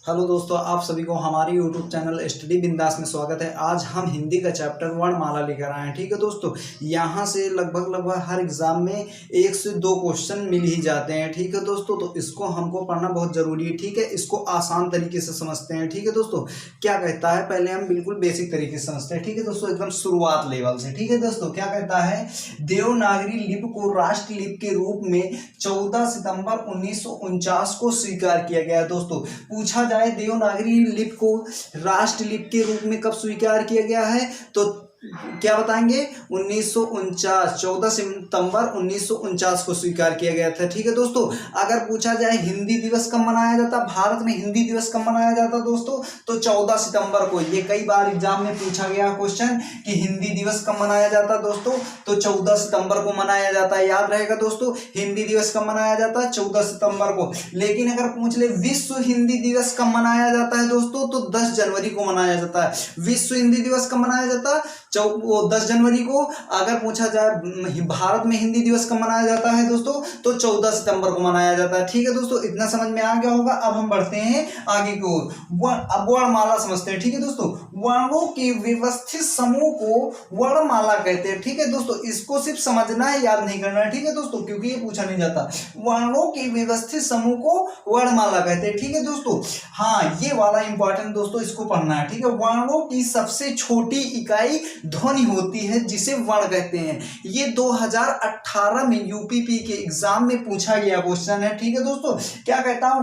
Hello दोस्तों, आप सभी को हमारे YouTube चैनल स्टडी बिंदास में स्वागत है। आज हम हिंदी का चैप्टर वर्णमाला लेकर आए हैं। ठीक है दोस्तों, यहाँ से लगभग हर एग्जाम में 1 से 2 क्वेश्चन मिल ही जाते हैं। ठीक है दोस्तों, तो इसको हमको पढ़ना बहुत जरूरी है। ठीक है, इसको आसान तरीके से समझते हैं। ठीक है दोस्तों, क्या कहता है पहले हम बिल्कुल बेसिक तरीके से समझते हैं। ठीक है दोस्तों, एकदम शुरुआत लेवल से। ठीक है दोस्तों, क्या कहता है, देवनागरी लिपि को राष्ट्र लिपि के रूप में 14 सितंबर 1949 को स्वीकार किया गया है। दोस्तों, पूछा देवनागरी लिपि को राष्ट्र लिपि के रूप में कब स्वीकार किया गया है, तो क्या बताएंगे, 1949, 14 सितंबर 1949 को स्वीकार किया गया था। ठीक है दोस्तों, अगर पूछा जाए हिंदी दिवस कब मनाया जाता, भारत में हिंदी दिवस कब मनाया जाता दोस्तों, तो 14 सितंबर को। ये कई बार एग्जाम में पूछा गया क्वेश्चन कि हिंदी दिवस कब मनाया जाता दोस्तों, तो 14 सितंबर को मनाया जाता है। याद रहेगा दोस्तों, हिंदी दिवस कब मनाया जाता है, 14 सितंबर को। लेकिन अगर पूछ ले विश्व हिंदी दिवस कब मनाया जाता है दोस्तों, तो 10 जनवरी को मनाया जाता है। विश्व हिंदी दिवस कब मनाया जाता है, 10 जनवरी को। अगर पूछा जाए भारत में हिंदी दिवस कब मनाया जाता है दोस्तों, तो 14 सितंबर को मनाया जाता है। ठीक है दोस्तों, इतना समझ में आ गया होगा। अब हम बढ़ते हैं आगे की ओर। अब वर्णमाला समझते हैं। ठीक है दोस्तों, वर्णों के व्यवस्थित समूह को वर्णमाला कहते हैं। ठीक है दोस्तों, इसको सिर्फ समझना है, याद नहीं करना है। ठीक है दोस्तों, क्योंकि ये पूछा नहीं जाता। वर्णों के व्यवस्थित समूह को वर्णमाला कहते हैं। ठीक है दोस्तों, हाँ, ये वाला इंपॉर्टेंट दोस्तों, इसको पढ़ना है। ठीक है, वर्णों की सबसे छोटी इकाई ध्वनि होती है, जिसे वर्ण कहते हैं। ये 2018 में यूपीपी के एग्जाम में पूछा गया क्वेश्चन है। ठीक है दोस्तों, क्या कहता हूं,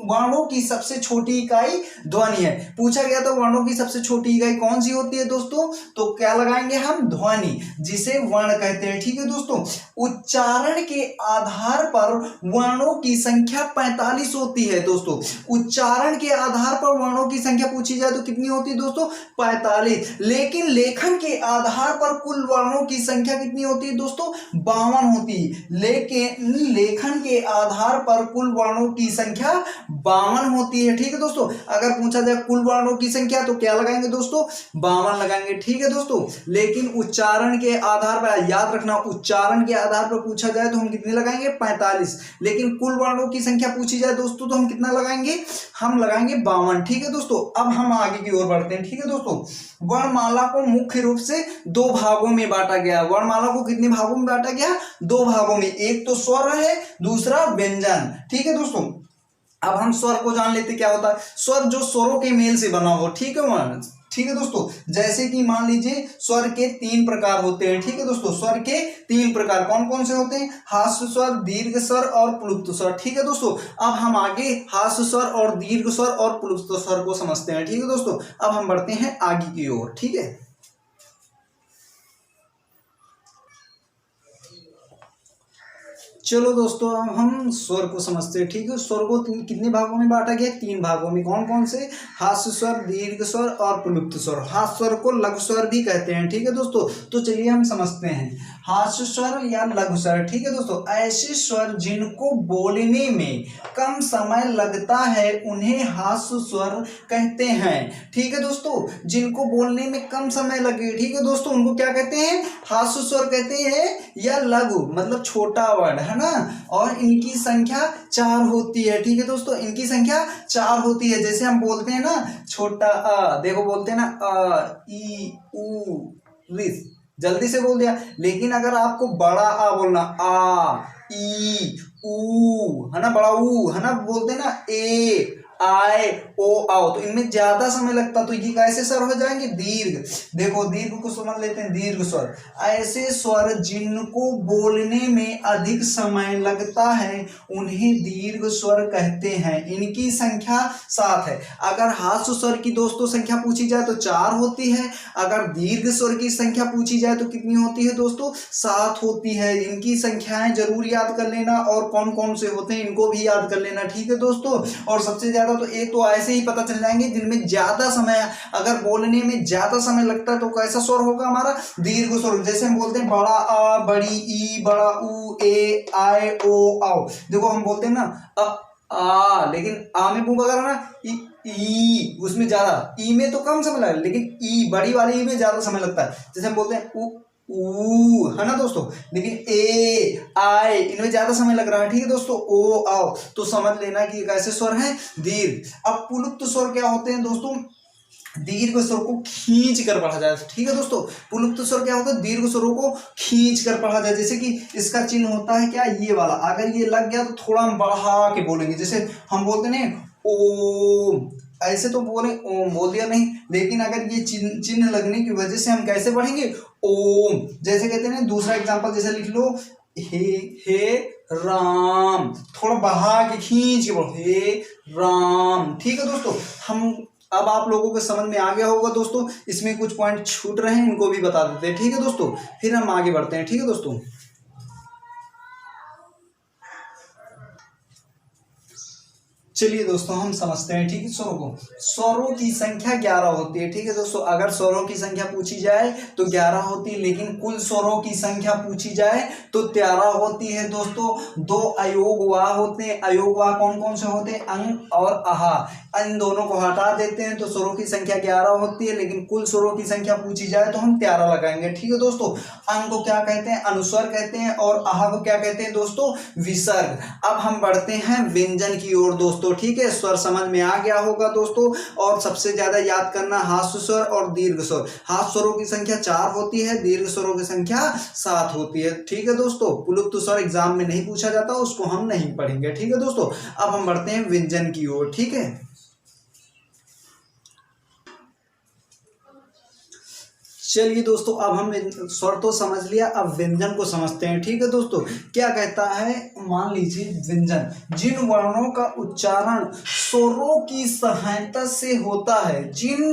वर्णों की सबसे छोटी इकाई ध्वनि है। पूछा गया तो वर्णों की सबसे छोटी इकाई कौन सी होती है दोस्तों, तो क्या लगाएंगे हम, ध्वनि, जिसे वर्ण कहते हैं। ठीक है दोस्तों, उच्चारण के आधार पर वर्णों की संख्या 45 होती है दोस्तों। उच्चारण के आधार पर वर्णों की संख्या पूछी जाए तो कितनी होती है दोस्तों, 45। लेकिन लेखन के आधार पर कुल वर्णों की संख्या कितनी होती है दोस्तों, 52 होती है। लेकिन लेखन के आधार पर कुल वर्णों की संख्या 52 होती है। ठीक है दोस्तों, अगर पूछा जाए कुल वर्णों की संख्या तो क्या लगाएंगे दोस्तों, 52 लगाएंगे। ठीक है दोस्तों, लेकिन उच्चारण के आधार पर, याद रखना, उच्चारण के आधार पर पूछा जाए तो हम कितने लगाएंगे, 45। लेकिन कुल वर्णों की संख्या पूछी जाए दोस्तों तो हम कितना लगाएंगे, हम लगाएंगे 52। ठीक है दोस्तों, अब हम आगे की ओर बढ़ते हैं। ठीक है दोस्तों, वर्णमाला को मुख्य रूप से 2 भागों में बांटा गया। वर्णमाला को कितने भागों में बांटा गया, 2 भागों में। एक तो स्वर है, दूसरा व्यंजन। ठीक है दोस्तों, अब हम स्वर को जान लेते क्या होता है। स्वर जो स्वरों के मेल से बना हो। ठीक है, ठीक है दोस्तों, जैसे कि मान लीजिए स्वर के 3 प्रकार होते हैं। ठीक है दोस्तों, स्वर के 3 प्रकार कौन कौन से होते हैं, हास्य स्वर, दीर्घ स्वर और प्लुप्त स्वर। ठीक है दोस्तों, अब हम आगे हास्य स्वर और दीर्घ स्वर और प्लुप्त स्वर को समझते हैं। ठीक है दोस्तों, अब हम बढ़ते हैं आगे की ओर। ठीक है, चलो दोस्तों, अब हम स्वर को समझते हैं। ठीक है, स्वर को कितने भागों में बांटा गया, 3 भागों में। कौन कौन से, हास्य स्वर, दीर्घ स्वर और प्लुप्त स्वर। हास्य स्वर को लघु स्वर भी कहते हैं। ठीक है दोस्तों, तो चलिए हम समझते हैं हास्य स्वर या लघु स्वर। ठीक है दोस्तों, ऐसे स्वर जिनको बोलने में कम समय लगता है उन्हें हास्य स्वर कहते हैं। ठीक है दोस्तों, जिनको बोलने में कम समय लगे, ठीक है दोस्तों, उनको क्या कहते हैं, हास्य स्वर कहते हैं, या लघु मतलब छोटा वर्ड है ना। और इनकी संख्या 4 होती है। ठीक है दोस्तों, इनकी संख्या 4 होती है। जैसे हम बोलते हैं ना छोटा अ, देखो बोलते हैं ना अ, ई, उ, रिस, जल्दी से बोल दिया। लेकिन अगर आपको बड़ा आ बोलना, आ, ई, ऊ, है ना, बड़ा ऊ, है ना, बोलते हैं ना ए, आए, ओ, आओ, तो इनमें ज्यादा समय लगता, तो ये कैसे स्वर हो जाएंगे, दीर्घ। देखो दीर्घ को समझ लेते हैं, दीर्घ स्वर, ऐसे स्वर जिनको बोलने में अधिक समय लगता है उन्हें दीर्घ स्वर कहते हैं। इनकी संख्या 7 है। अगर हास्य स्वर की दोस्तों संख्या पूछी जाए तो 4 होती है। अगर दीर्घ स्वर की संख्या पूछी जाए तो कितनी होती है दोस्तों, 7 होती है। इनकी संख्याएं जरूर याद कर लेना, और कौन कौन से होते हैं इनको भी याद कर लेना। ठीक है दोस्तों, और सबसे ज्यादा तो एक तो ऐसे ही पता चल जाएंगे जिनमें ज्यादा समय, अगर बोलने में ज्यादा समय लगता है तो कैसा स्वर होगा हमारा, दीर्घ स्वर। जैसे हम बोलते हैं बड़ा आ, बड़ी ई, बड़ा ऊ, ए, आए, ओ, आओ। देखो हम बोलते हैं ना आ, लेकिन आ में पू वगैरह ना, ई, उसमें ज्यादा, ई में तो कम समय लगता है, लेकिन ई, बड़ी वाली ई में ज्यादा समय लगता है। जैसे हम बोलते हैं उ, ऊ, है ना दोस्तों। लेकिन ए आई इनमें ज्यादा समय लग रहा है, ठीक है दोस्तों। ओ आओ, तो समझ लेना कि कैसे स्वर है, दीर्घ। अब पुलुप्त स्वर क्या होते हैं दोस्तों, दीर्घ स्वर को खींच कर पढ़ा जाए, ठीक है दोस्तों। पुलुप्त स्वर क्या होता है, दीर्घ स्वरों को खींच कर पढ़ा जाए। जैसे कि इसका चिन्ह होता है क्या, ये वाला, अगर ये लग गया तो थोड़ा हम बढ़ा के बोलेंगे। जैसे हम बोलते नहीं ओम, ऐसे तो बोले ओम बोल दिया नहीं, लेकिन अगर ये चिन्ह लगने की वजह से हम कैसे पढ़ेंगे, ओम। जैसे कहते हैं दूसरा एग्जांपल जैसे लिख लो, हे राम, थोड़ा बढ़ा के खींच के बोलो, हे राम, ठीक है दोस्तों। हम अब आप लोगों को समझ में आ गया होगा दोस्तों। इसमें कुछ पॉइंट छूट रहे हैं, इनको भी बता देते हैं, ठीक है दोस्तों। फिर हम आगे बढ़ते हैं, ठीक है दोस्तों। चलिए दोस्तों हम समझते हैं, ठीक है। स्वरों को, स्वरों की संख्या 11 होती है, ठीक है दोस्तों। अगर स्वरों की संख्या पूछी जाए तो 11 होती है, लेकिन कुल स्वरों की संख्या पूछी जाए तो 13 होती है दोस्तों। दो अयोग वाह होते हैं। अयोग वाह कौन कौन से होते हैं, अंग और आहा। इन दोनों को हटा देते हैं तो स्वरों की संख्या 11 होती है, लेकिन कुल स्वरों की संख्या पूछी जाए तो हम 13 लगाएंगे, ठीक है दोस्तों। अंग को क्या कहते हैं, अनुस्वर कहते हैं, और आहा को क्या कहते हैं दोस्तों, विसर्ग। अब हम बढ़ते हैं व्यंजन की ओर दोस्तों, ठीक है। स्वर समझ में आ गया होगा दोस्तों। और सबसे ज्यादा याद करना हास्य स्वर और दीर्घ स्वर। हास्य स्वरों की संख्या 4 होती है, दीर्घ स्वरों की संख्या 7 होती है, ठीक है दोस्तों। पुलुप्त स्वर एग्जाम में नहीं पूछा जाता, उसको हम नहीं पढ़ेंगे, ठीक है दोस्तों। अब हम बढ़ते हैं व्यंजन की ओर, ठीक है। चलिए दोस्तों, अब हम स्वर तो समझ लिया, अब व्यंजन को समझते हैं, ठीक है दोस्तों। क्या कहता है, मान लीजिए व्यंजन, जिन वर्णों का उच्चारण स्वरों की सहायता से होता है, जिन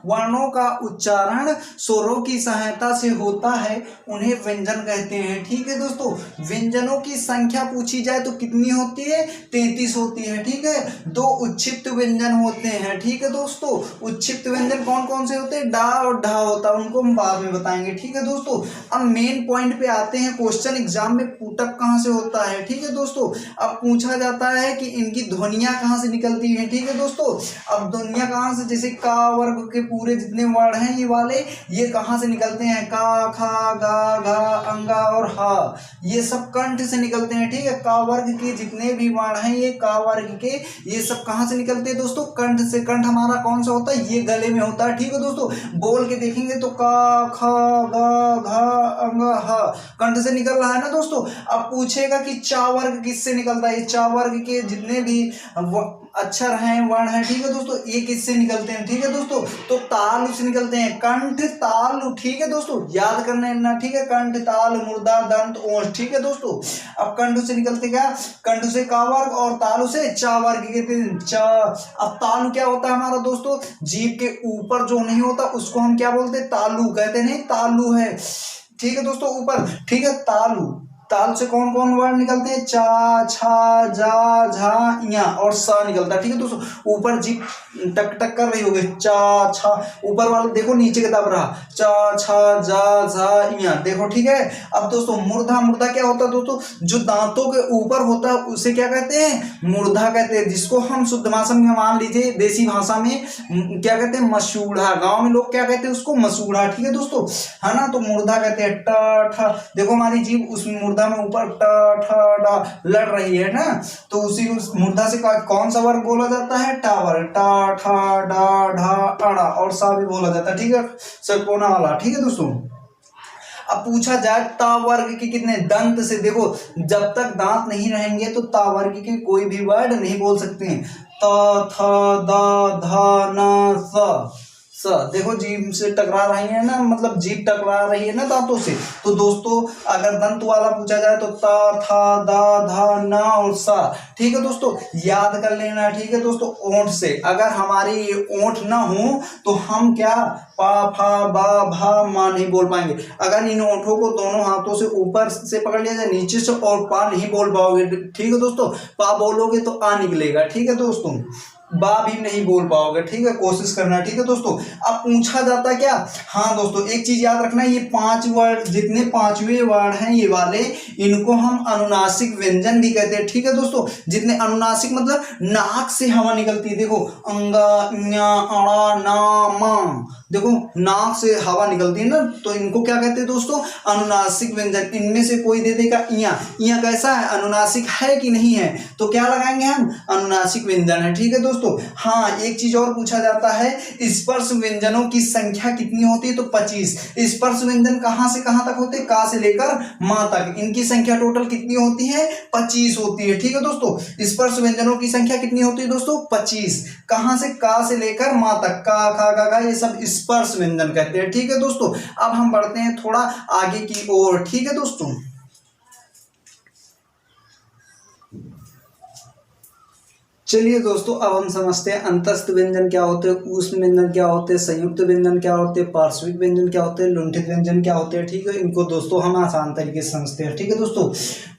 वर्णों का उच्चारण स्वरों की सहायता से होता है उन्हें व्यंजन कहते हैं, ठीक है दोस्तों। व्यंजनों की संख्या पूछी जाए तो कितनी होती है, 33 होती है, ठीक है। दो उच्छिष्ट व्यंजन होते हैं, ठीक है दोस्तों। उच्छिष्ट व्यंजन कौन कौन से होते हैं, डा और ढा होता है, उनको बाद में बताएंगे, ठीक है दोस्तों। अब मेन पॉइंट पे आते हैं, क्वेश्चन एग्जाम में पुटअप कहां से होता है, ठीक है दोस्तों। अब पूछा जाता है कि इनकी ध्वनियां कहां से निकलती हैं, ठीक है दोस्तों। अब ध्वनियां कहां से, जैसे का वर्ग के पूरे जितने वर्ड हैं ये वाले, ये कहां से निकलते हैं, का, खा, गा, घा, अंगा और हा, ये सब कंठ से निकलते हैं, ठीक है। का वर्ग के जितने भी वर्ण हैं ये का वर्ग के, ये सब कहां से निकलते हैं दोस्तों, कंठ से। कंठ हमारा कौन सा होता है, ये गले में होता है, ठीक है दोस्तों। बोल के देखेंगे तो का, खा, गा, घा, अंग, हा, कंठ से निकल रहा है ना दोस्तों। अब पूछेगा कि चा वर्ग किससे निकलता है, चा वर्ग के जितने भी अक्षर हैं, वर्ण हैं, ठीक है दोस्तों, ये किससे निकलते हैं, ठीक है दोस्तों। तो तालु से निकलते हैं, कंठ तालु, ठीक है दोस्तों, याद करना ना, ठीक है। कंठ ताल मूर्धा दंत ओष्ठ, ठीक है दोस्तों। अब कंठ से निकलते क्या, कंठ से का वर्ग और तालु से चा वर्ग के चा। अब तालु क्या होता है हमारा दोस्तों, जीभ के ऊपर जो नहीं होता उसको हम क्या बोलते हैं, तालु कहते नहीं, तालु है, ठीक है दोस्तों, ऊपर, ठीक है। तालु, ताल से कौन कौन वर्ड निकलते हैं, चा, छा, जा, झा, या और सा निकलता है, ठीक है दोस्तों। ऊपर जीभ टक टक कर रही होगी, चा, छा, ऊपर वाला देखो नीचे के दब रहा, चा, छा, जा, झा, या, देखो, ठीक है। अब दोस्तों मूर्धा, मूर्धा क्या होता है दोस्तों, जो दांतों के ऊपर होता है उसे क्या कहते हैं, मूर्धा कहते हैं, जिसको हम शुद्ध भाषा में मान लीजिए देसी भाषा में क्या कहते हैं, मसूढ़ा। गांव में लोग क्या कहते हैं उसको, मसूढ़ा, ठीक है दोस्तों, है ना। तो मूर्धा कहते हैं। ट, ठ, देखो हमारी जीभ उस मूर्धा में ऊपर ट, ठ, डा लड़ रही है ना, तो उसी मूर्धा से कौन सा वर्ग बोला जाता है, टा वर्ग, टा, ठा, डा, ढा, अड़ा और सा भी बोला जाता है, ठीक है, सरकोना वाला, ठीक है दोस्तों। अब पूछा जाए ता वर्ग के कितने, दंत से, देखो जब तक दांत नहीं रहेंगे तो ता वर्ग के कोई भी वर्ड नहीं बोल सकते हैं। त, थ, द, ध, न, स, देखो जीभ से टकरा रही है ना, मतलब जीभ टकरा रही है ना दांतों से। तो दोस्तों अगर दंत वाला पूछा जाए तो ता, था, दा, धा, ना और सा, ठीक है दोस्तों, याद कर लेना, ठीक है दोस्तों। ओंठ से, अगर हमारी ये ओंठ ना हो तो हम क्या, पा, फा, बा, भा, मा नहीं बोल पाएंगे। अगर इन ओंठों को दोनों हाथों से ऊपर से पकड़ लिया जाए, नीचे से, और पा नहीं बोल पाओगे, ठीक है दोस्तों। पा बोलोगे तो आ निकलेगा, ठीक है दोस्तों। बा भी नहीं बोल पाओगे, ठीक है, कोशिश करना, ठीक है दोस्तों। अब पूछा जाता क्या, हाँ दोस्तों एक चीज याद रखना, ये 5 वर्ड, जितने 5वें वर्ड हैं ये वाले, इनको हम अनुनासिक व्यंजन भी कहते हैं, ठीक है दोस्तों। जितने अनुनासिक मतलब नाक से हवा निकलती है, देखो अंगा, न्या, अड़ा, ना, मा, देखो नाक से हवा निकलती है ना, तो इनको क्या कहते हैं दोस्तों, अनुनासिक व्यंजन। इनमें से कोई दे देगा इया, इया कैसा है, अनुनासिक है कि नहीं है, तो क्या लगाएंगे हम, अनुनासिक व्यंजन है। ठीक है दोस्तों। हाँ, एक चीज और पूछा जाता है, स्पर्श व्यंजनों की संख्या कितनी होती है, तो 25। स्पर्श व्यंजन कहाँ से कहाँ तक होते हैं, का से लेकर माँ तक, इनकी संख्या टोटल कितनी होती है, 25 होती है। ठीक है दोस्तों, स्पर्श व्यंजनों की संख्या कितनी होती है दोस्तों, 25। कहाँ से, का से लेकर माँ तक, का खा गा गा, ये सब स्पर्श व्यंजन कहते हैं। ठीक है दोस्तों। अब हम बढ़ते हैं थोड़ा आगे की ओर। ठीक है दोस्तों। चलिए दोस्तों, अब हम समझते हैं अंतस्थ व्यंजन क्या होते हैं, ऊष्म व्यंजन क्या होते हैं, संयुक्त व्यंजन क्या होते हैं, पार्श्विक व्यंजन क्या होते हैं, लुंठित व्यंजन क्या होते हैं। ठीक है, इनको दोस्तों हम आसान तरीके से समझते हैं। ठीक है दोस्तों,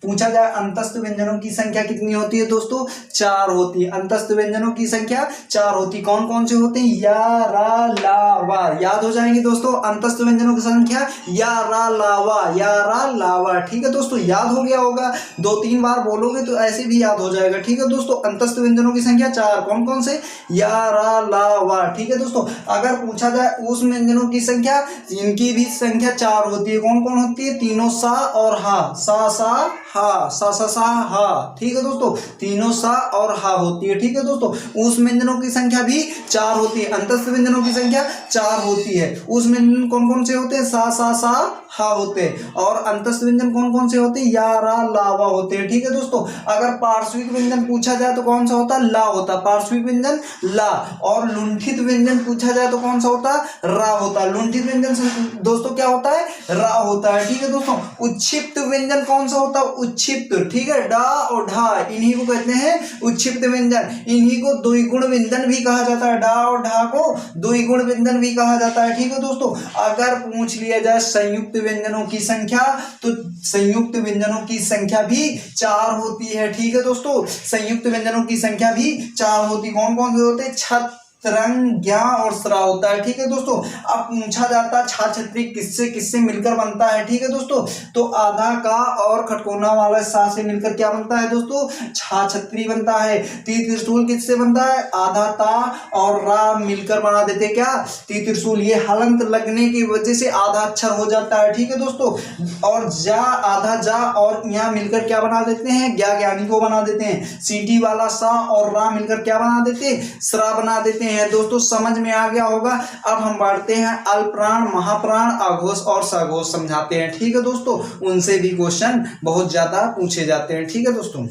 पूछा जाए अंतस्थ व्यंजनों की संख्या कितनी होती है दोस्तों, 4 होती है। अंतस्थ व्यंजनों की संख्या 4 होती है। कौन कौन से होते हैं, या, रा, ला, वा। याद हो जाएंगे दोस्तों, अंतस्थ व्यंजनों की संख्या या, रा, ला, वा, या, रा, ला, वा। ठीक है दोस्तों, याद हो गया होगा, 2-3 बार बोलोगे तो ऐसे भी याद हो जाएगा। ठीक है दोस्तों, अंतस्थ व्यंजनों की संख्या 4, कौन कौन से, या, रा, ला, वा। ठीक है दोस्तों। अगर पूछा जाए ऊष्म व्यंजनों की संख्या, इनकी भी संख्या 4 होती है। कौन कौन होती है, तीनों सा और हा, सा सा हा, सा सा सा हा। ठीक है दोस्तों, तीनों सा और हा होती है। ठीक है दोस्तों, ऊष्म व्यंजनों की संख्या भी 4 होती है, अंतस्थ व्यंजनों की संख्या 4 होती है। ऊष्म व्यंजन कौन कौन से होते हैं, सा सा सा हा होते हैं, और अंतस्थ व्यंजन कौन कौन से होते हैं, या, रा, ला, वा होते हैं। ठीक है दोस्तों। अगर पार्श्विक व्यंजन पूछा जाए तो कौन सा होता है, ला होता, पार्श्विक व्यंजन ला। और लुंठित व्यंजन पूछा जाए तो कौन सा होता है, रा होता। लुंठित व्यंजन दोस्तों क्या होता है, रा होता है। ठीक है दोस्तों। उच्छिप्त व्यंजन कौन सा होता है, उच्छिप्त। ठीक है, डा और ढा, इन्हीं को कहते हैं उच्छिप्त व्यंजन। इन्हीं को द्विगुण व्यंजन भी कहा जाता है, डा और ढा को द्विगुण व्यंजन भी कहा जाता है। ठीक है दोस्तों। अगर पूछ लिया जाए संयुक्त व्यंजनों की संख्या, तो संयुक्त व्यंजनों की संख्या भी 4 होती है। ठीक है दोस्तों, संयुक्त व्यंजनों की संख्या भी 4 होती। कौन कौन से होते हैं, छत, रंग, ज्ञा और स्रा होता है। ठीक है दोस्तों। अब पूछा जाता है छा छतरी किससे किससे मिलकर बनता है। ठीक है दोस्तों, तो आधा का और खटकोना वाला सा से मिलकर क्या बनता है दोस्तों, छा छतरी बनता है। ती त्रिशूल किससे बनता है, आधा ता और रा मिलकर बना देते क्या, ती त्रिशूल। ये हलंत लगने की वजह से आधा अक्षर हो जाता है। ठीक है दोस्तों। और जा, आधा जा और यहाँ मिलकर क्या बना देते हैं, ज्ञा ज्ञानी को बना देते हैं। सीटी वाला सा और रा मिलकर क्या बना देते हैं, स्रा बना देते हैं। दोस्तों समझ में आ गया होगा। अब हम बढ़ते हैं अल्पप्राण, महाप्राण, आघोष और सघोष समझाते हैं। ठीक है दोस्तों, उनसे भी क्वेश्चन बहुत ज्यादा पूछे जाते हैं। ठीक है दोस्तों।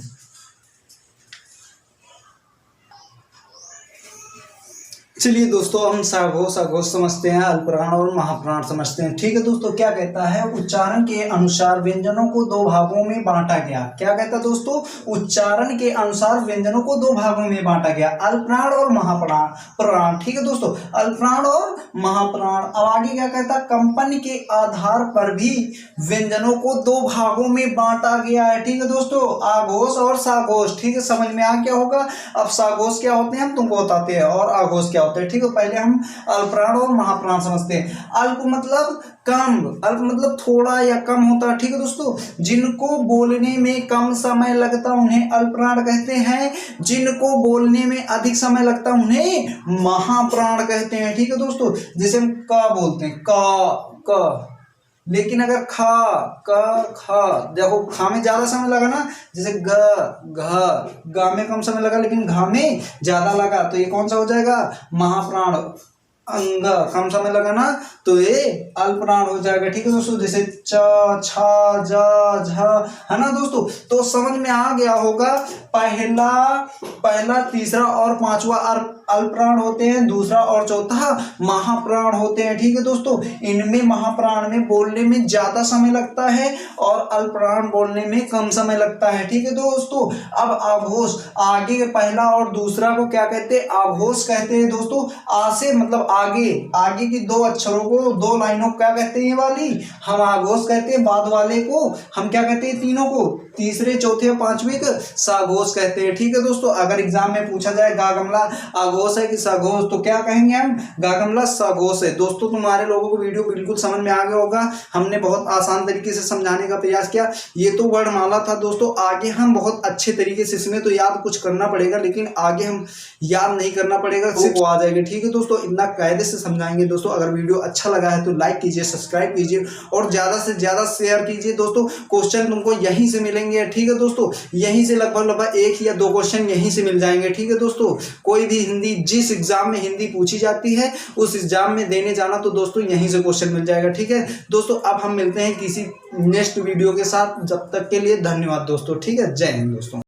चलिए दोस्तों, हम सघोष अघोष समझते हैं, अल्पप्राण और महाप्राण समझते हैं। ठीक है दोस्तों, क्या कहता है, उच्चारण के अनुसार व्यंजनों को 2 भागों में बांटा गया। क्या कहता है दोस्तों, उच्चारण के अनुसार व्यंजनों को 2 भागों में बांटा गया, अल्पप्राण और महाप्राण। ठीक है दोस्तों, अल्पप्राण और महाप्राण। अब आगे क्या कहता है, कंपन के आधार पर भी व्यंजनों को 2 भागों में बांटा गया है। ठीक है दोस्तों, आघोष और सघोष। ठीक है, समझ में आ गया होगा। अब सघोष क्या होते हैं हम तुमको बताते हैं, और आघोष क्या होता है। ठीक है, पहले हम अल्पप्राण और महाप्राण समझते हैं। अल्प मतलब कम, अल्प मतलब थोड़ा या कम होता है। ठीक है दोस्तों, जिनको बोलने में कम समय लगता उन्हें अल्पप्राण कहते हैं, जिनको बोलने में अधिक समय लगता उन्हें महाप्राण कहते हैं। ठीक है दोस्तों, जैसे हम का बोलते हैं, का, लेकिन अगर खा, खा, देखो खा में ज्यादा समय लगा ना, जैसे गा में कम समय लगा लेकिन घा में ज्यादा लगा, तो ये कौन सा हो जाएगा, महाप्राण। अंग कम समय लगा ना, तो ये अल्पप्राण हो जाएगा। ठीक है दोस्तों, जैसे च, छा, जा, झा, है ना दोस्तों। तो समझ में आ गया होगा, पहला तीसरा और 5वां अल्पप्राण होते हैं, दूसरा और चौथा महाप्राण होते हैं। ठीक है दोस्तों, इनमें महाप्राण में बोलने में ज्यादा समय लगता है और अल्पप्राण बोलने में कम समय लगता है। ठीक है दोस्तों। अब आघोष, आगे पहला और दूसरा को क्या कहते हैं, आघोष कहते हैं दोस्तों। आ से मतलब आगे की 2 अक्षरों को, 2 लाइनों को क्या कहते हैं, ये वाली हम आघोष कहते हैं। बाद वाले को हम क्या कहते हैं, तीनों को तीसरे चौथे या पांचवें को साघोष कहते हैं। ठीक है दोस्तों, अगर एग्जाम में पूछा जाए गागमला आघोष है कि साघोष, तो क्या कहेंगे हम, गागमला साघोष है। दोस्तों तुम्हारे लोगों को वीडियो बिल्कुल समझ में आ गया होगा, हमने बहुत आसान तरीके से समझाने का प्रयास किया। ये तो वर्णमाला था दोस्तों, आगे हम बहुत अच्छे तरीके से, इसमें तो याद कुछ करना पड़ेगा लेकिन आगे हम याद नहीं करना पड़ेगा, सिर्फ वो आ जाएगा। ठीक है दोस्तों, इतना कायदे से समझाएंगे दोस्तों। अगर वीडियो अच्छा लगा है तो लाइक कीजिए, सब्सक्राइब कीजिए और ज्यादा से ज्यादा शेयर कीजिए दोस्तों। क्वेश्चन तुमको यहीं से मिलेंगे। ठीक है दोस्तों, यहीं से लगभग एक या दो क्वेश्चन यहीं से मिल जाएंगे। ठीक है दोस्तों, कोई भी हिंदी, जिस एग्जाम में हिंदी पूछी जाती है उस एग्जाम में देने जाना तो दोस्तों यहीं से क्वेश्चन मिल जाएगा। ठीक है दोस्तों, अब हम मिलते हैं किसी नेक्स्ट वीडियो के साथ, जब तक के लिए धन्यवाद दोस्तों। ठीक है, जय हिंद दोस्तों।